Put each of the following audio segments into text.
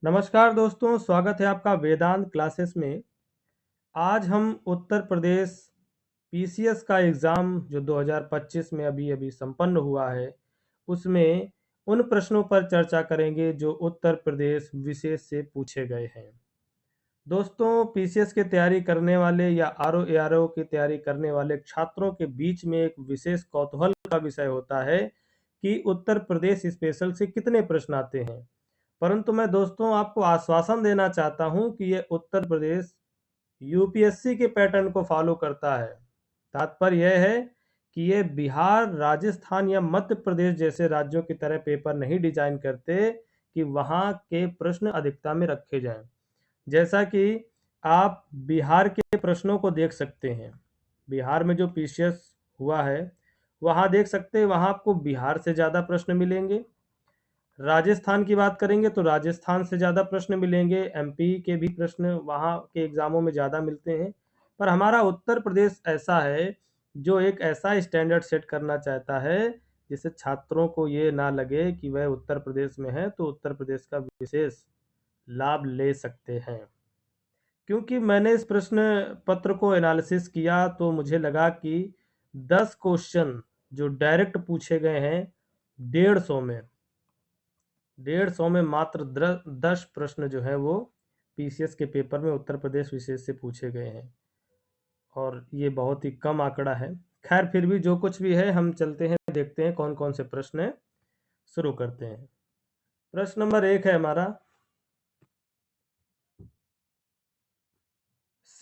नमस्कार दोस्तों, स्वागत है आपका वेदांत क्लासेस में। आज हम उत्तर प्रदेश पीसीएस का एग्ज़ाम जो 2025 में अभी-अभी संपन्न हुआ है, उसमें उन प्रश्नों पर चर्चा करेंगे जो उत्तर प्रदेश विशेष से पूछे गए हैं। दोस्तों, पीसीएस की तैयारी करने वाले या आरओ एआरओ की तैयारी करने वाले छात्रों के बीच में एक विशेष कौतूहल का विषय होता है कि उत्तर प्रदेश स्पेशल से कितने प्रश्न आते हैं। परंतु मैं दोस्तों आपको आश्वासन देना चाहता हूं कि ये उत्तर प्रदेश यूपीएससी के पैटर्न को फॉलो करता है। तात्पर्य यह है कि ये बिहार, राजस्थान या मध्य प्रदेश जैसे राज्यों की तरह पेपर नहीं डिजाइन करते कि वहां के प्रश्न अधिकता में रखे जाएं। जैसा कि आप बिहार के प्रश्नों को देख सकते हैं, बिहार में जो पीसीएस हुआ है वहां देख सकते हैं, वहां आपको बिहार से ज़्यादा प्रश्न मिलेंगे। राजस्थान की बात करेंगे तो राजस्थान से ज़्यादा प्रश्न मिलेंगे, एमपी के भी प्रश्न वहाँ के एग्ज़ामों में ज़्यादा मिलते हैं। पर हमारा उत्तर प्रदेश ऐसा है जो एक ऐसा स्टैंडर्ड सेट करना चाहता है जिससे छात्रों को ये ना लगे कि वह उत्तर प्रदेश में है तो उत्तर प्रदेश का विशेष लाभ ले सकते हैं। क्योंकि मैंने इस प्रश्न पत्र को एनालिसिस किया तो मुझे लगा कि 10 क्वेश्चन जो डायरेक्ट पूछे गए हैं 150 में 150 में मात्र 10 प्रश्न जो है वो पीसीएस के पेपर में उत्तर प्रदेश विशेष से पूछे गए हैं और ये बहुत ही कम आंकड़ा है। खैर, फिर भी जो कुछ भी है हम चलते हैं, देखते हैं कौन कौन से प्रश्न है। शुरू करते हैं। प्रश्न नंबर 1 है हमारा,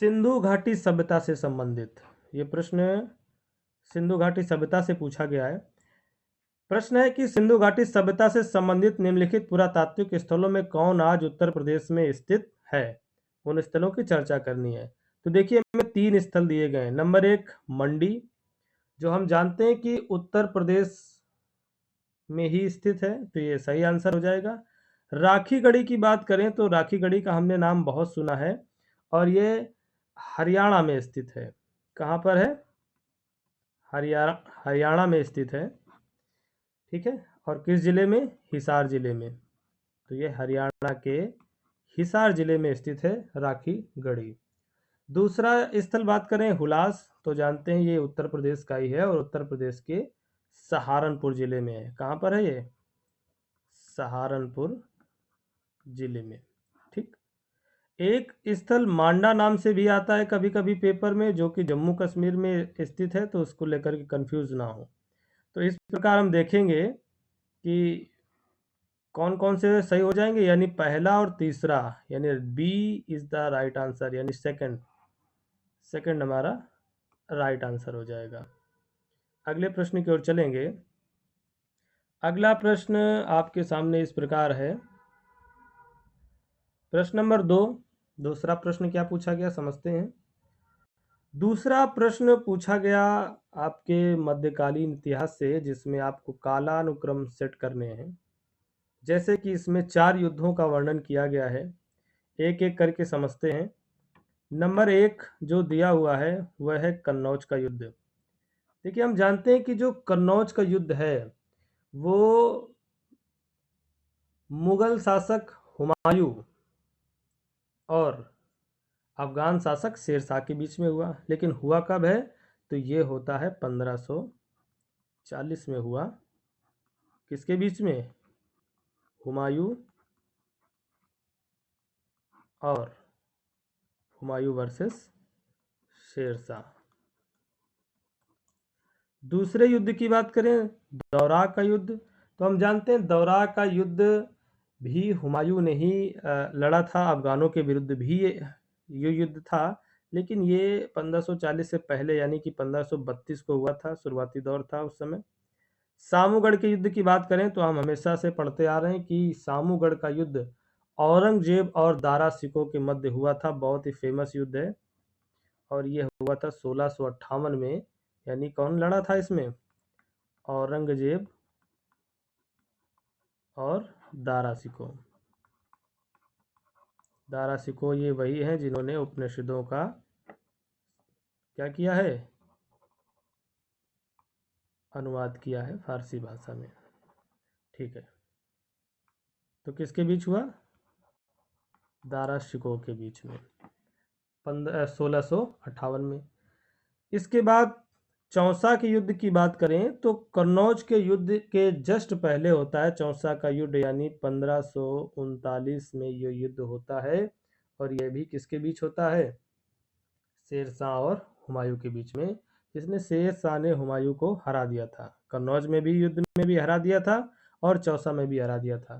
सिंधु घाटी सभ्यता से संबंधित। ये प्रश्न सिंधु घाटी सभ्यता से पूछा गया है। प्रश्न है कि सिंधु घाटी सभ्यता से संबंधित निम्नलिखित पुरातात्विक स्थलों में कौन आज उत्तर प्रदेश में स्थित है। उन स्थलों की चर्चा करनी है। तो देखिए, हमें 3 स्थल दिए गए हैं। नंबर 1 मंडी, जो हम जानते हैं कि उत्तर प्रदेश में ही स्थित है, तो ये सही आंसर हो जाएगा। राखीगढ़ी की बात करें तो राखीगढ़ी का हमने नाम बहुत सुना है और ये हरियाणा में स्थित है। कहाँ पर है? हरियाणा हरियाणा में स्थित है। ठीक है। और किस जिले में? हिसार जिले में। तो ये हरियाणा के हिसार जिले में स्थित है राखीगढ़ी। दूसरा स्थल बात करें हुलास, तो जानते हैं ये उत्तर प्रदेश का ही है और उत्तर प्रदेश के सहारनपुर जिले में है। कहाँ पर है ये? सहारनपुर जिले में। ठीक। एक स्थल मांडा नाम से भी आता है कभी कभी पेपर में, जो कि जम्मू कश्मीर में स्थित है, तो उसको लेकर के कंफ्यूज ना हो। तो इस प्रकार हम देखेंगे कि कौन कौन से सही हो जाएंगे, यानी पहला और तीसरा, यानी B is the right answer, यानी सेकंड सेकंड हमारा राइट आंसर हो जाएगा। अगले प्रश्न की ओर चलेंगे। अगला प्रश्न आपके सामने इस प्रकार है। प्रश्न नंबर 2, दूसरा प्रश्न क्या पूछा गया समझते हैं। दूसरा प्रश्न पूछा गया आपके मध्यकालीन इतिहास से, जिसमें आपको कालानुक्रम सेट करने हैं। जैसे कि इसमें 4 युद्धों का वर्णन किया गया है, एक एक करके समझते हैं। नंबर 1 जो दिया हुआ है वह है कन्नौज का युद्ध। देखिए, हम जानते हैं कि जो कन्नौज का युद्ध है वो मुगल शासक हुमायूं और अफगान शासक शेरशाह के बीच में हुआ। लेकिन हुआ कब है? तो ये होता है 1540 में हुआ। किसके बीच में? हुमायूं और हुमायूं वर्सेस शेरशाह। दूसरे युद्ध की बात करें, दौरा का युद्ध, तो हम जानते हैं दौरा का युद्ध भी हुमायूं ने ही लड़ा था। अफगानों के विरुद्ध भी ये युद्ध था, लेकिन ये 1540 से पहले यानी कि 1532 को हुआ था। शुरुआती दौर था उस समय। सामूगढ़ के युद्ध की बात करें तो हम हमेशा से पढ़ते आ रहे हैं कि सामूगढ़ का युद्ध औरंगजेब और दारा सिकों के मध्य हुआ था। बहुत ही फेमस युद्ध है और ये हुआ था 1658 में। यानी कौन लड़ा था इसमें? औरंगजेब और दारा सिकों। दारा सिकों ये वही हैं जिन्होंने उपनिषदों का क्या किया है? अनुवाद किया है फारसी भाषा में। ठीक है। तो किसके बीच हुआ? दारा शिकोह के बीच में 1658 में। इसके बाद चौसा के युद्ध की बात करें तो कन्नौज के युद्ध के जस्ट पहले होता है चौसा का युद्ध, यानी 1539 में ये युद्ध होता है। और यह भी किसके बीच होता है? शेर शाह और हुमायूं के बीच में, जिसने शेर शाह ने हुमायूं को हरा दिया था। कन्नौज में भी युद्ध में भी हरा दिया था और चौसा में भी हरा दिया था।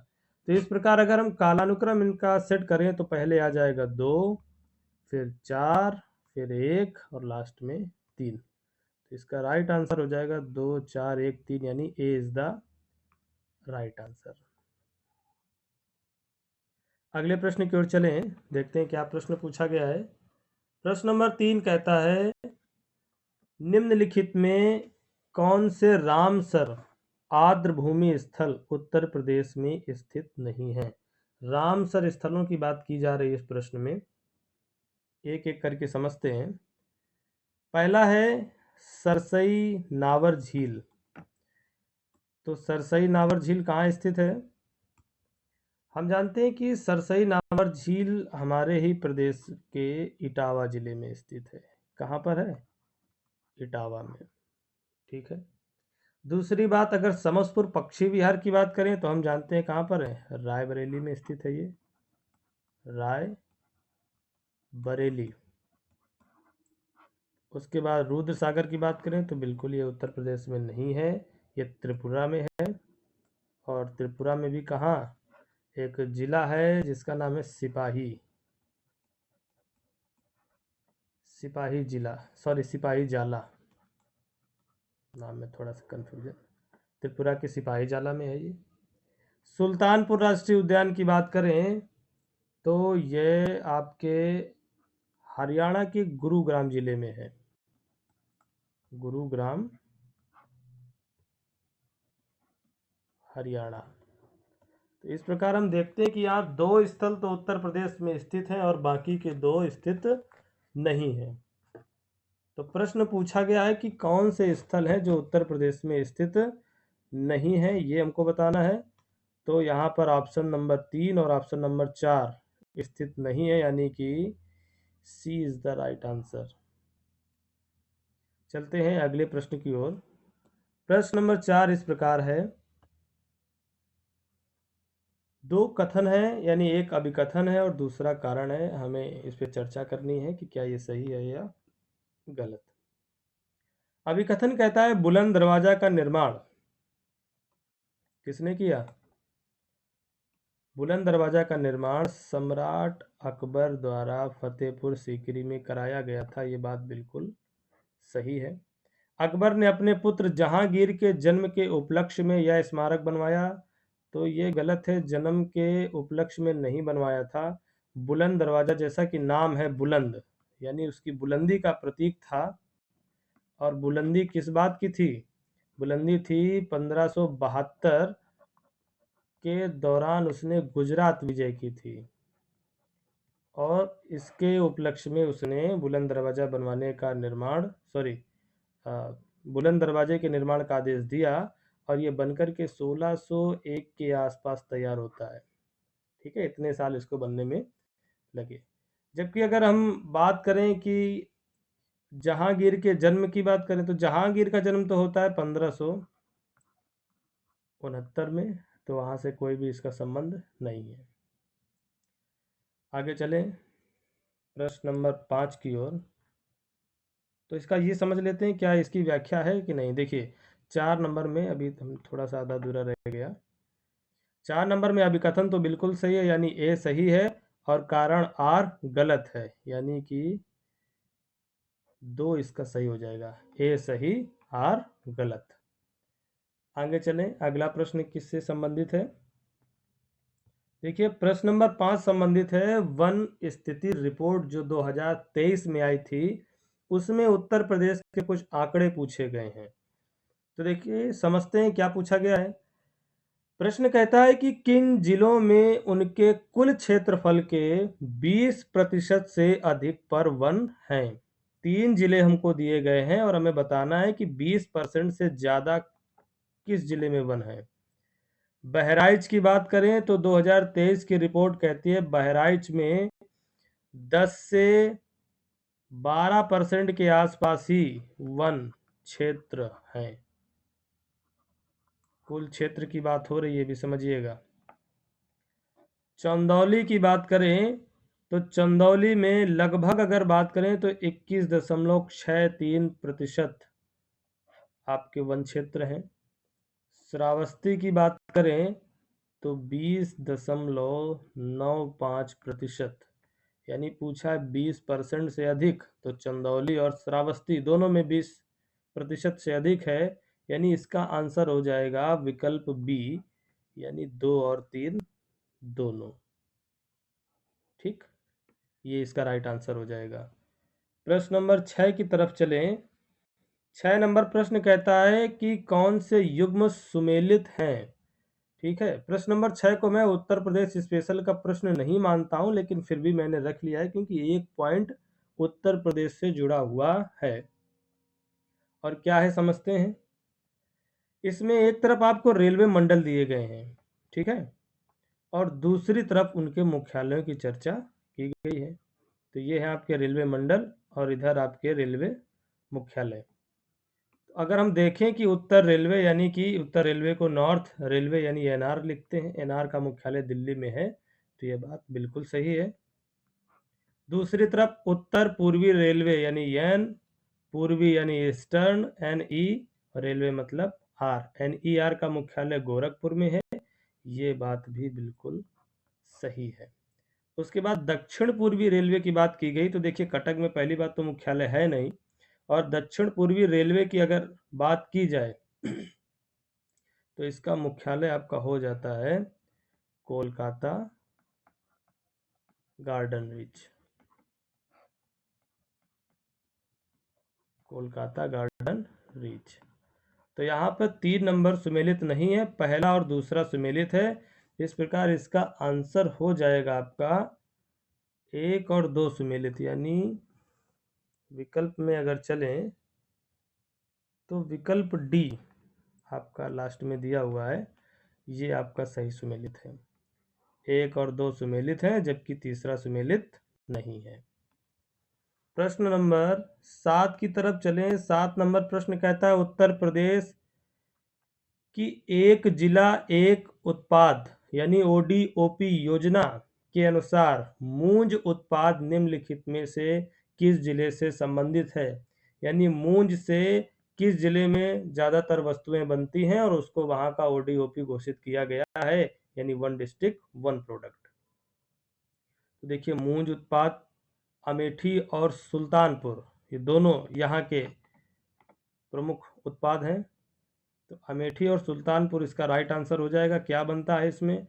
तो इस प्रकार अगर हम कालानुक्रम इनका सेट करें तो पहले आ जाएगा 2, फिर 4, फिर 1 और लास्ट में 3। तो इसका राइट आंसर हो जाएगा 2, 4, 1, 3, यानी ए इज द राइट आंसर। अगले प्रश्न की ओर चलें, देखते हैं क्या प्रश्न पूछा गया है। प्रश्न नंबर 3 कहता है, निम्नलिखित में कौन से रामसर आर्द्रभूमि स्थल उत्तर प्रदेश में स्थित नहीं है? रामसर स्थलों की बात की जा रही है इस प्रश्न में, एक एक करके समझते हैं। पहला है सरसई नावर झील। तो सरसई नावर झील कहाँ स्थित है? हम जानते हैं कि सरसई नावर झील हमारे ही प्रदेश के इटावा जिले में स्थित है। कहाँ पर है? इटावा में। ठीक है। दूसरी बात, अगर समसपुर पक्षी विहार की बात करें तो हम जानते हैं कहाँ पर है? रायबरेली में स्थित है ये, रायबरेली। उसके बाद रुद्र सागर की बात करें तो बिल्कुल ये उत्तर प्रदेश में नहीं है, ये त्रिपुरा में है। और त्रिपुरा में भी कहाँ? एक जिला है जिसका नाम है सिपाही जिला, सॉरी सिपाही जाला, नाम में थोड़ा सा कंफ्यूजन। त्रिपुरा के सिपाही जाला में है ये। सुल्तानपुर राष्ट्रीय उद्यान की बात करें तो ये आपके हरियाणा के गुरुग्राम जिले में है, गुरुग्राम हरियाणा। तो इस प्रकार हम देखते हैं कि यहाँ 2 स्थल तो उत्तर प्रदेश में स्थित हैं और बाकी के 2 स्थित नहीं हैं। तो प्रश्न पूछा गया है कि कौन से स्थल हैं जो उत्तर प्रदेश में स्थित नहीं है, ये हमको बताना है। तो यहाँ पर ऑप्शन नंबर 3 और ऑप्शन नंबर 4 स्थित नहीं है, यानी कि सी इज द राइट आंसर। चलते हैं अगले प्रश्न की ओर। प्रश्न नंबर 4 इस प्रकार है, 2 कथन है, यानी एक अभिकथन है और दूसरा कारण है। हमें इस पर चर्चा करनी है कि क्या ये सही है या गलत। अभिकथन कहता है, बुलंद दरवाजा का निर्माण किसने किया? बुलंद दरवाजा का निर्माण सम्राट अकबर द्वारा फतेहपुर सीकरी में कराया गया था। ये बात बिल्कुल सही है। अकबर ने अपने पुत्र जहांगीर के जन्म के उपलक्ष्य में यह स्मारक बनवाया। तो ये गलत है, जन्म के उपलक्ष्य में नहीं बनवाया था। बुलंद दरवाजा, जैसा कि नाम है बुलंद, यानी उसकी बुलंदी का प्रतीक था। और बुलंदी किस बात की थी? बुलंदी थी 1572 के दौरान उसने गुजरात विजय की थी और इसके उपलक्ष्य में उसने बुलंद दरवाजा बनवाने का बुलंद दरवाजे के निर्माण का आदेश दिया और ये बनकर के 1601 के आसपास तैयार होता है। ठीक है, इतने साल इसको बनने में लगे। जबकि अगर हम बात करें कि जहांगीर के जन्म की बात करें तो जहांगीर का जन्म तो होता है 1569 में, तो वहां से कोई भी इसका संबंध नहीं है। आगे चलें प्रश्न नंबर 5 की ओर। तो इसका ये समझ लेते हैं क्या इसकी व्याख्या है कि नहीं। देखिए 4 नंबर में अभी हम थोड़ा सा आधा अधूरा रह गया। 4 नंबर में अभिकथन तो बिल्कुल सही है, यानी ए सही है और कारण आर गलत है, यानी कि 2 इसका सही हो जाएगा, ए सही आर गलत। आगे चलें, अगला प्रश्न किससे संबंधित है। देखिए प्रश्न नंबर 5 संबंधित है वन स्थिति रिपोर्ट जो 2023 में आई थी, उसमें उत्तर प्रदेश के कुछ आंकड़े पूछे गए हैं। तो देखिए समझते हैं क्या पूछा गया है। प्रश्न कहता है कि किन जिलों में उनके कुल क्षेत्रफल के 20% से अधिक पर वन हैं। 3 जिले हमको दिए गए हैं और हमें बताना है कि 20% से ज्यादा किस जिले में वन है। बहराइच की बात करें तो 2023 की रिपोर्ट कहती है बहराइच में 10 से 12% के आसपास ही वन क्षेत्र हैं। कुल क्षेत्र की बात हो रही है, भी समझिएगा। चंदौली की बात करें तो चंदौली में लगभग अगर बात करें तो 21.63% आपके वन क्षेत्र हैं। श्रावस्ती की बात करें तो 20.95%, यानी पूछा है 20% से अधिक, तो चंदौली और श्रावस्ती दोनों में 20% से अधिक है, यानी इसका आंसर हो जाएगा विकल्प बी, यानी 2 और 3 दोनों। ठीक, ये इसका राइट आंसर हो जाएगा। प्रश्न नंबर 6 की तरफ चलें। 6 नंबर प्रश्न कहता है कि कौन से युग्म सुमेलित हैं। ठीक है, प्रश्न नंबर 6 को मैं उत्तर प्रदेश स्पेशल का प्रश्न नहीं मानता हूं, लेकिन फिर भी मैंने रख लिया है क्योंकि एक पॉइंट उत्तर प्रदेश से जुड़ा हुआ है। और क्या है समझते हैं। इसमें एक तरफ आपको रेलवे मंडल दिए गए हैं, ठीक है, और दूसरी तरफ उनके मुख्यालयों की चर्चा की गई है। तो ये है आपके रेलवे मंडल और इधर आपके रेलवे मुख्यालय। अगर हम देखें कि उत्तर रेलवे, यानी कि उत्तर रेलवे को नॉर्थ रेलवे यानी एनआर लिखते हैं, एनआर का मुख्यालय दिल्ली में है, तो ये बात बिल्कुल सही है। दूसरी तरफ उत्तर पूर्वी रेलवे यानी एन, पूर्वी यानी ईस्टर्न, एन ई, रेलवे मतलब आर, एन ई आर का मुख्यालय गोरखपुर में है, ये बात भी बिल्कुल सही है। उसके बाद दक्षिण पूर्वी रेलवे की बात की गई तो देखिए कटक में पहली बात तो मुख्यालय है नहीं, और दक्षिण पूर्वी रेलवे की अगर बात की जाए तो इसका मुख्यालय आपका हो जाता है Kolkata garden reach, Kolkata garden reach. तो यहाँ पर 3 नंबर सुमेलित नहीं है, पहला और दूसरा सुमेलित है। इस प्रकार इसका आंसर हो जाएगा आपका 1 और 2 सुमेलित, यानी विकल्प में अगर चलें तो विकल्प डी आपका लास्ट में दिया हुआ है, ये आपका सही सुमेलित है। 1 और 2 सुमेलित है, जबकि तीसरा सुमेलित नहीं है। प्रश्न नंबर 7 की तरफ चलें। 7 नंबर प्रश्न कहता है उत्तर प्रदेश की एक जिला एक उत्पाद यानी ओडीओपी योजना के अनुसार मूंज उत्पाद निम्नलिखित में से किस जिले से संबंधित है। यानी मूंज से किस जिले में ज़्यादातर वस्तुएं बनती हैं और उसको वहां का ओडीओपी घोषित किया गया है, यानी वन डिस्ट्रिक्ट वन प्रोडक्ट। तो देखिए मूंज उत्पाद अमेठी और सुल्तानपुर, ये दोनों यहाँ के प्रमुख उत्पाद हैं। तो अमेठी और सुल्तानपुर इसका राइट आंसर हो जाएगा। क्या बनता है इसमें,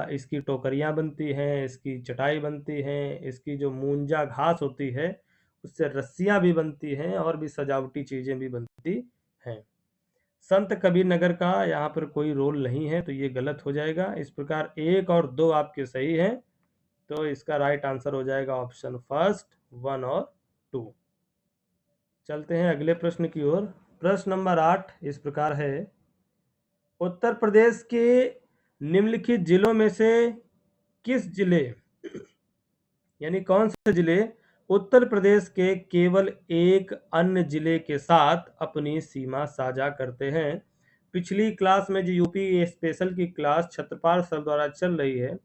इसकी टोकरियाँ बनती हैं, इसकी चटाई बनती हैं, इसकी जो मूंजा घास होती है उससे रस्सियाँ भी बनती हैं और भी सजावटी चीज़ें भी बनती हैं। संत कबीर नगर का यहाँ पर कोई रोल नहीं है, तो ये गलत हो जाएगा। इस प्रकार 1 और 2 आपके सही हैं, तो इसका राइट आंसर हो जाएगा ऑप्शन फर्स्ट 1 और 2। चलते हैं अगले प्रश्न की ओर। प्रश्न नंबर 8 इस प्रकार है, उत्तर प्रदेश के निम्नलिखित जिलों में से किस जिले यानी कौन से जिले उत्तर प्रदेश के केवल एक अन्य जिले के साथ अपनी सीमा साझा करते हैं। पिछली क्लास में जो यूपी स्पेशल की क्लास छत्रपाल सर द्वारा चल रही है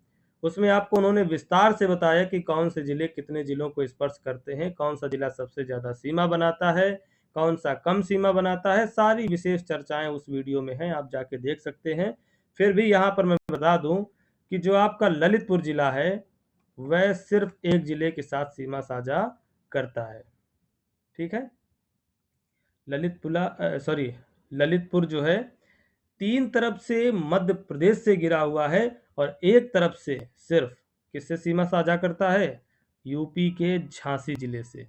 उसमें आपको उन्होंने विस्तार से बताया कि कौन से जिले कितने जिलों को स्पर्श करते हैं, कौन सा जिला सबसे ज़्यादा सीमा बनाता है, कौन सा कम सीमा बनाता है। सारी विशेष चर्चाएं उस वीडियो में हैं, आप जाके देख सकते हैं। फिर भी यहाँ पर मैं बता दूं कि जो आपका ललितपुर जिला है वह सिर्फ एक जिले के साथ सीमा साझा करता है। ठीक है, ललितपुर जो है 3 तरफ से मध्य प्रदेश से घिरा हुआ है और एक तरफ से सिर्फ किससे सीमा साझा करता है, यूपी के झांसी जिले से।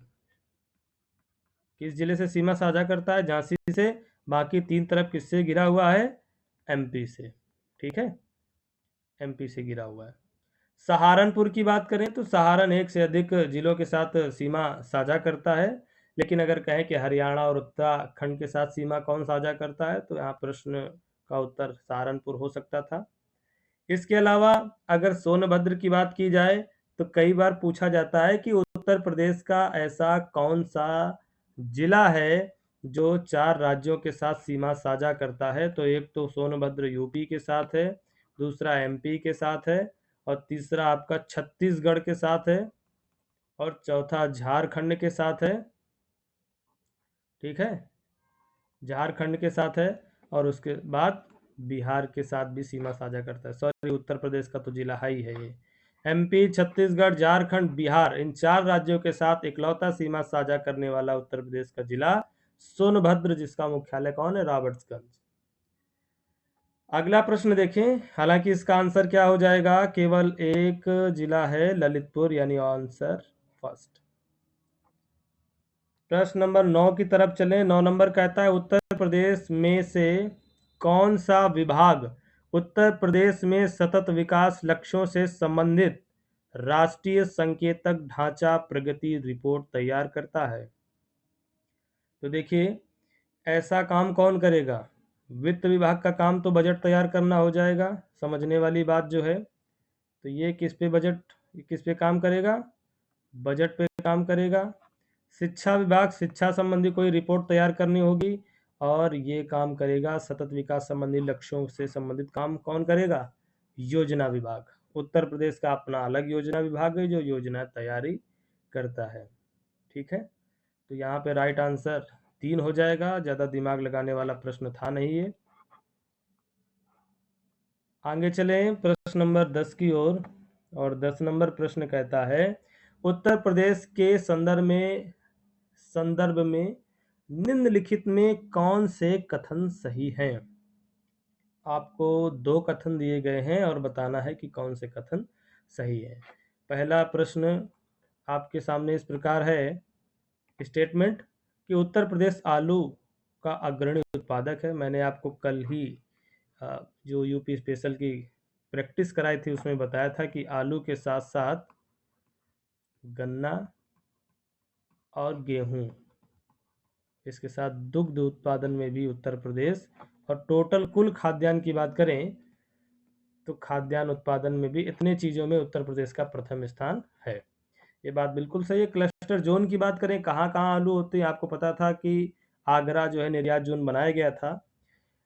किस जिले से सीमा साझा करता है, झांसी से। बाकी 3 तरफ किससे घिरा हुआ है, एमपी से। ठीक है, एमपी से घिरा हुआ है। सहारनपुर की बात करें तो सहारन एक से अधिक जिलों के साथ सीमा साझा करता है, लेकिन अगर कहें कि हरियाणा और उत्तराखंड के साथ सीमा कौन साझा करता है तो यहाँ प्रश्न का उत्तर सहारनपुर हो सकता था। इसके अलावा अगर सोनभद्र की बात की जाए तो कई बार पूछा जाता है कि उत्तर प्रदेश का ऐसा कौन सा जिला है जो 4 राज्यों के साथ सीमा साझा करता है। तो एक तो सोनभद्र यूपी के साथ है, दूसरा एमपी के साथ है, और तीसरा आपका छत्तीसगढ़ के साथ है, और चौथा झारखंड के साथ है। ठीक है, झारखंड के साथ है, और उसके बाद बिहार के साथ भी सीमा साझा करता है। सॉरी, उत्तर प्रदेश का तो जिला है ही है ये। एमपी, छत्तीसगढ़, झारखंड, बिहार, इन 4 राज्यों के साथ इकलौता सीमा साझा करने वाला उत्तर प्रदेश का जिला सोनभद्र, जिसका मुख्यालय कौन है? रॉबर्ट्सगंज। अगला प्रश्न देखें, हालांकि इसका आंसर क्या हो जाएगा, केवल एक जिला है ललितपुर, यानी आंसर फर्स्ट। प्रश्न नंबर 9 की तरफ चलें। 9 नंबर कहता है उत्तर प्रदेश में से कौन सा विभाग उत्तर प्रदेश में सतत विकास लक्ष्यों से संबंधित राष्ट्रीय संकेतक ढांचा प्रगति रिपोर्ट तैयार करता है? तो देखिए, ऐसा काम कौन करेगा? वित्त विभाग का काम तो बजट तैयार करना हो जाएगा, समझने वाली बात जो है। तो ये किस पे काम करेगा? बजट पे काम करेगा। शिक्षा विभाग, शिक्षा संबंधी कोई रिपोर्ट तैयार करनी होगी, और ये काम करेगा सतत विकास संबंधी लक्ष्यों से संबंधित काम कौन करेगा? योजना विभाग। उत्तर प्रदेश का अपना अलग योजना विभाग है जो योजना तैयारी करता है। ठीक है, तो यहाँ पे राइट आंसर 3 हो जाएगा। ज़्यादा दिमाग लगाने वाला प्रश्न था नहीं ये। आगे चलें प्रश्न नंबर 10 की ओर, और 10 नंबर प्रश्न कहता है उत्तर प्रदेश के संदर्भ में निम्नलिखित में कौन से कथन सही हैं? आपको 2 कथन दिए गए हैं और बताना है कि कौन से कथन सही है। पहला प्रश्न आपके सामने इस प्रकार है, स्टेटमेंट कि उत्तर प्रदेश आलू का अग्रणी उत्पादक है। मैंने आपको कल ही जो यूपी स्पेशल की प्रैक्टिस कराई थी उसमें बताया था कि आलू के साथ साथ गन्ना और गेहूं, इसके साथ दुग्ध उत्पादन में भी उत्तर प्रदेश, और टोटल कुल खाद्यान्न की बात करें तो खाद्यान्न उत्पादन में भी इतने चीज़ों में उत्तर प्रदेश का प्रथम स्थान है। ये बात बिल्कुल सही है। क्लस्टर जोन की बात करें, कहाँ कहाँ आलू होते हैं, आपको पता था कि आगरा जो है निर्यात जोन बनाया गया था।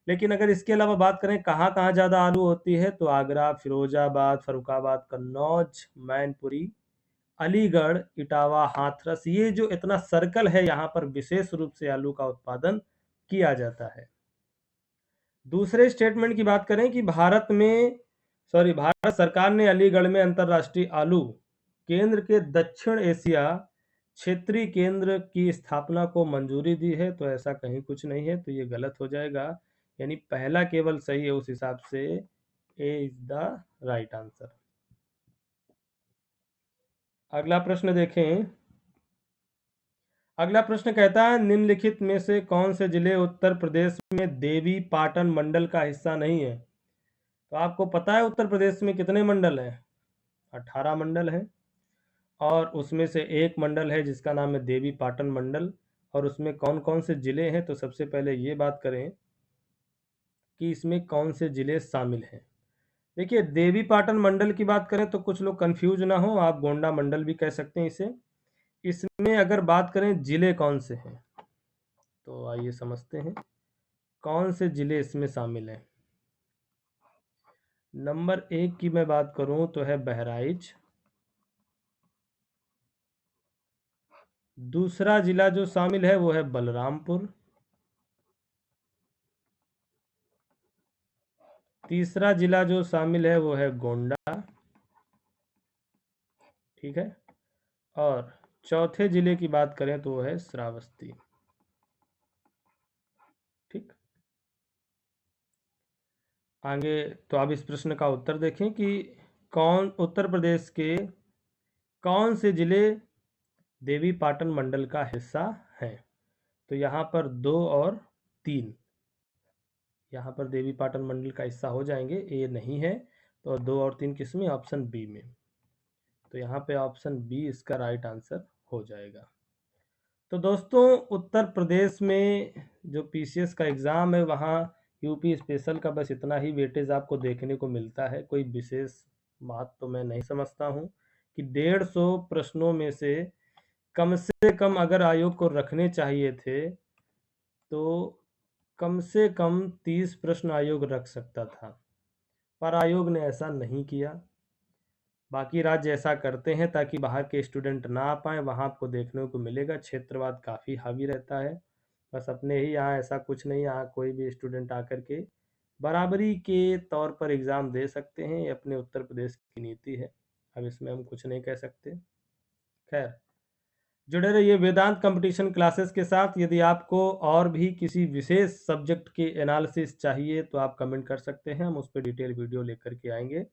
लेकिन अगर इसके अलावा बात करें कहाँ कहाँ ज़्यादा आलू होती है, तो आगरा, फिरोजाबाद, फरुखाबाद, कन्नौज, मैनपुरी, अलीगढ़, इटावा, हाथरस, ये जो इतना सर्कल है यहाँ पर विशेष रूप से आलू का उत्पादन किया जाता है। दूसरे स्टेटमेंट की बात करें कि भारत सरकार ने अलीगढ़ में अंतर्राष्ट्रीय आलू केंद्र के दक्षिण एशिया क्षेत्रीय केंद्र की स्थापना को मंजूरी दी है, तो ऐसा कहीं कुछ नहीं है, तो ये गलत हो जाएगा। यानी पहला केवल सही है, उस हिसाब से ए इज द राइट आंसर। अगला प्रश्न देखें। अगला प्रश्न कहता है निम्नलिखित में से कौन से जिले उत्तर प्रदेश में देवी पाटन मंडल का हिस्सा नहीं है? तो आपको पता है उत्तर प्रदेश में कितने मंडल हैं? 18 मंडल हैं, और उसमें से एक मंडल है जिसका नाम है देवी पाटन मंडल। और उसमें कौन कौन से जिले हैं, तो सबसे पहले ये बात करें कि इसमें कौन से जिले शामिल हैं। देखिए, देवी पाटन मंडल की बात करें तो कुछ लोग कंफ्यूज ना हो, आप गोंडा मंडल भी कह सकते हैं इसे। इसमें अगर बात करें जिले कौन से हैं, तो आइए समझते हैं कौन से जिले इसमें शामिल हैं। नंबर 1 की मैं बात करूं तो है बहराइच। दूसरा जिला जो शामिल है वो है बलरामपुर। तीसरा जिला जो शामिल है वो है गोंडा। ठीक है, और चौथे जिले की बात करें तो वो है श्रावस्ती। ठीक, आगे तो आप इस प्रश्न का उत्तर देखें कि उत्तर प्रदेश के कौन से जिले देवी पाटन मंडल का हिस्सा हैं? तो यहाँ पर 2 और 3, यहाँ पर देवी पाटन मंडल का हिस्सा हो जाएंगे, ए नहीं है, तो 2 और 3 किस में? ऑप्शन बी में। तो यहाँ पे ऑप्शन बी इसका राइट आंसर हो जाएगा। तो दोस्तों, उत्तर प्रदेश में जो पीसीएस का एग्ज़ाम है वहाँ यूपी स्पेशल का बस इतना ही वेटेज आपको देखने को मिलता है, कोई विशेष बात तो मैं नहीं समझता हूँ कि 150 प्रश्नों में से कम अगर आयोग को रखने चाहिए थे तो कम से कम 30 प्रश्न आयोग रख सकता था, पर आयोग ने ऐसा नहीं किया। बाकी राज्य ऐसा करते हैं ताकि बाहर के स्टूडेंट ना आ पाएँ, वहाँ आपको देखने को मिलेगा क्षेत्रवाद काफ़ी हावी रहता है। बस अपने ही यहाँ ऐसा कुछ नहीं, यहाँ कोई भी स्टूडेंट आकर के बराबरी के तौर पर एग्ज़ाम दे सकते हैं, ये अपने उत्तर प्रदेश की नीति है। अब इसमें हम कुछ नहीं कह सकते। खैर, जुड़े रहिए वेदांत कंपटीशन क्लासेस के साथ। यदि आपको और भी किसी विशेष सब्जेक्ट की एनालिसिस चाहिए तो आप कमेंट कर सकते हैं, हम उस पे डिटेल वीडियो लेकर के आएँगे।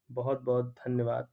बहुत-बहुत धन्यवाद।